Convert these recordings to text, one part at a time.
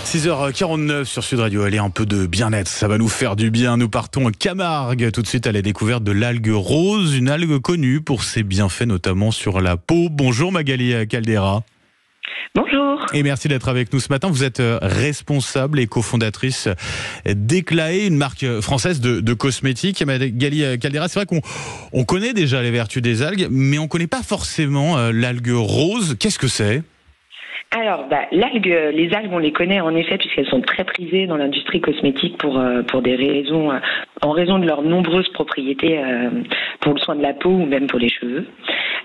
6h49 sur Sud Radio. Allez, un peu de bien-être, ça va nous faire du bien. Nous partons à Camargue tout de suite à la découverte de l'algue rose, une algue connue pour ses bienfaits notamment sur la peau. Bonjour Magali Caldera. Bonjour. Et merci d'être avec nous ce matin. Vous êtes responsable et cofondatrice d'Eclaé, une marque française de cosmétiques. Magali Caldera, c'est vrai qu'on connaît déjà les vertus des algues, mais on ne connaît pas forcément l'algue rose. Qu'est-ce que c'est ? Alors, les algues, on les connaît en effet puisqu'elles sont très prisées dans l'industrie cosmétique pour des raisons, en raison de leurs nombreuses propriétés pour le soin de la peau ou même pour les cheveux.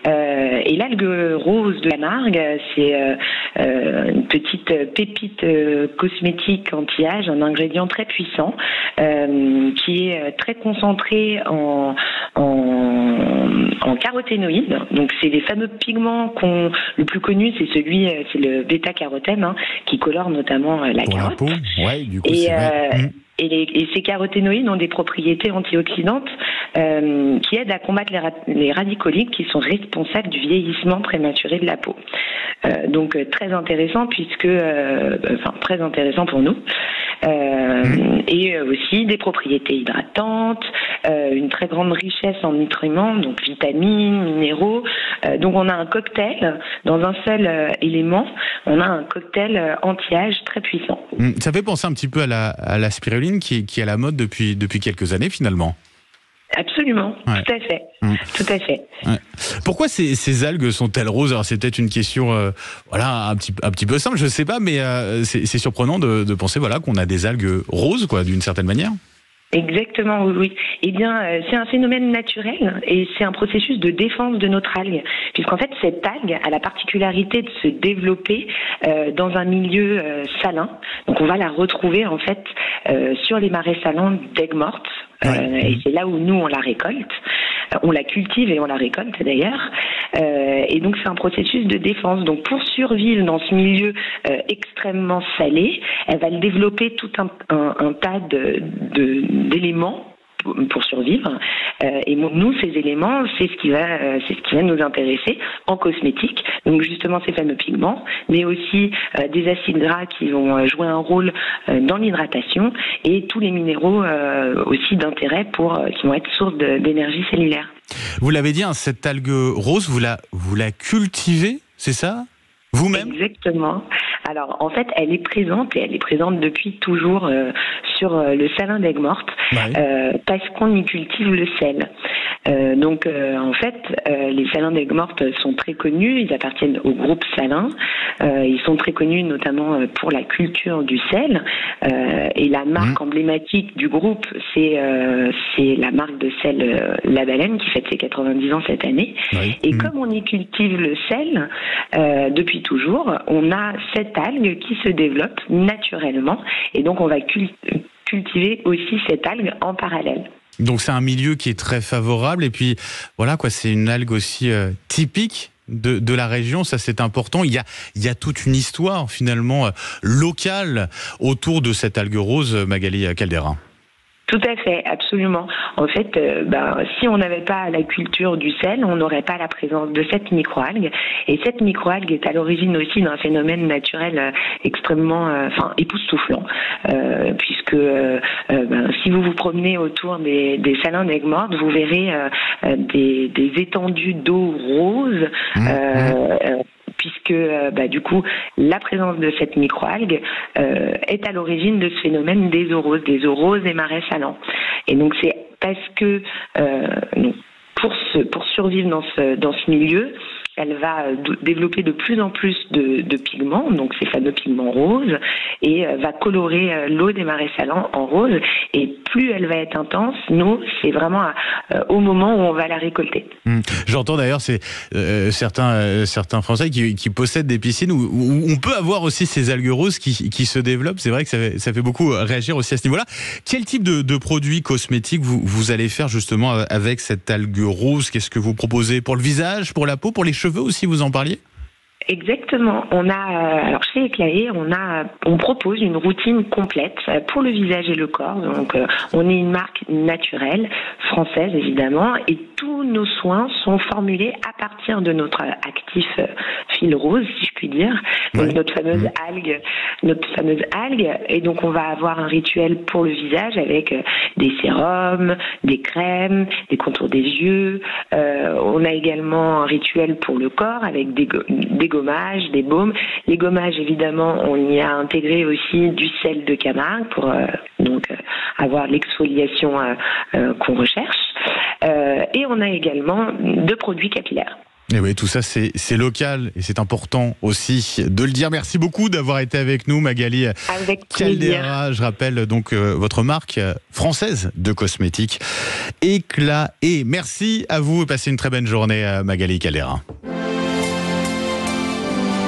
Et l'algue rose de Camargue, c'est une petite pépite cosmétique anti-âge, un ingrédient très puissant qui est très concentré en caroténoïdes. Donc c'est les fameux pigments le plus connu, c'est le bêta-carotène qui colore notamment la pour carotte. La peau. Ouais, du coup, c'est vrai. Et ces caroténoïdes ont des propriétés antioxydantes qui aident à combattre les radicaux libres qui sont responsables du vieillissement prématuré de la peau. Donc très intéressant très intéressant pour nous. Et aussi des propriétés hydratantes, une très grande richesse en nutriments, donc vitamines, minéraux. Donc on a un cocktail dans un seul élément. On a un cocktail anti-âge très puissant. Ça fait penser un petit peu à la spiruline qui est à la mode depuis quelques années finalement. Absolument, ouais. Tout à fait. Tout à fait. Ouais. Pourquoi ces algues sont-elles roses ? Alors c'est peut-être une question un petit peu simple, je ne sais pas, mais c'est surprenant de penser qu'on a des algues roses d'une certaine manière. Exactement, oui. Eh bien, c'est un phénomène naturel et c'est un processus de défense de notre algue, puisqu'en fait, cette algue a la particularité de se développer dans un milieu salin. Donc, on va la retrouver en fait sur les marais salants d'aigues mortes. Et c'est là où nous, on la récolte. On la cultive et on la récolte d'ailleurs. Et donc, c'est un processus de défense. Donc, pour survivre dans ce milieu extrêmement salé, elle va développer tout un tas d'éléments pour survivre. Et nous, ces éléments, c'est ce qui va nous intéresser en cosmétique. Donc justement ces fameux pigments, mais aussi des acides gras qui vont jouer un rôle dans l'hydratation et tous les minéraux aussi d'intérêt qui vont être source d'énergie cellulaire. Vous l'avez dit, cette algue rose, vous la cultivez, c'est ça ? Vous-même ? Exactement. Alors, en fait, elle est présente depuis toujours sur le salin d'aigues mortes, parce qu'on y cultive le sel. En fait, les salins d'aigues mortes sont très connus, ils appartiennent au groupe Salin. Ils sont très connus notamment pour la culture du sel. Et la marque emblématique du groupe, c'est la marque de sel La Baleine qui fête ses 90 ans cette année. Oui. Et comme on y cultive le sel depuis toujours, on a cette algue qui se développe naturellement et donc on va cultiver aussi cette algue en parallèle. Donc c'est un milieu qui est très favorable et puis c'est une algue aussi typique de la région, ça c'est important. Il y a toute une histoire finalement locale autour de cette algue rose, Magali Caldera. Tout à fait, absolument. En fait, si on n'avait pas la culture du sel, on n'aurait pas la présence de cette microalgue. Et cette microalgue est à l'origine aussi d'un phénomène naturel extrêmement époustouflant. Puisque si vous vous promenez autour des salins d'aigues mortes, vous verrez des étendues d'eau rose. Puisque du coup la présence de cette microalgue est à l'origine de ce phénomène des eaux roses des marais salants. Et donc c'est parce que pour survivre dans ce milieu, elle va développer de plus en plus de pigments, donc ces fameux pigments roses, et va colorer l'eau des marais salants en rose. Et plus elle va être intense, c'est vraiment au moment où on va la récolter. J'entends d'ailleurs certains Français qui possèdent des piscines où on peut avoir aussi ces algues roses qui se développent. C'est vrai que ça fait beaucoup réagir aussi à ce niveau-là. Quel type de produits cosmétiques vous allez faire justement avec cette algue rose ? Qu'est-ce que vous proposez pour le visage, pour la peau, pour les cheveux aussi, vous en parliez ? Exactement. On a, alors chez Éclaé, on propose une routine complète pour le visage et le corps. Donc, on est une marque naturelle, française évidemment, et tous nos soins sont formulés à partir de notre actif fil rose, si je puis dire. Donc, notre fameuse algue. Et donc, on va avoir un rituel pour le visage avec des sérums, des crèmes, des contours des yeux. On a également un rituel pour le corps avec des gommages, des baumes. Les gommages, évidemment, on y a intégré aussi du sel de Camargue pour avoir l'exfoliation qu'on recherche. Et on a également 2 produits capillaires. Et oui, tout ça, c'est local et c'est important aussi de le dire. Merci beaucoup d'avoir été avec nous, Magali Caldera. Je rappelle donc votre marque française de cosmétiques Éclaé. Merci à vous et passez une très bonne journée, Magali Caldera.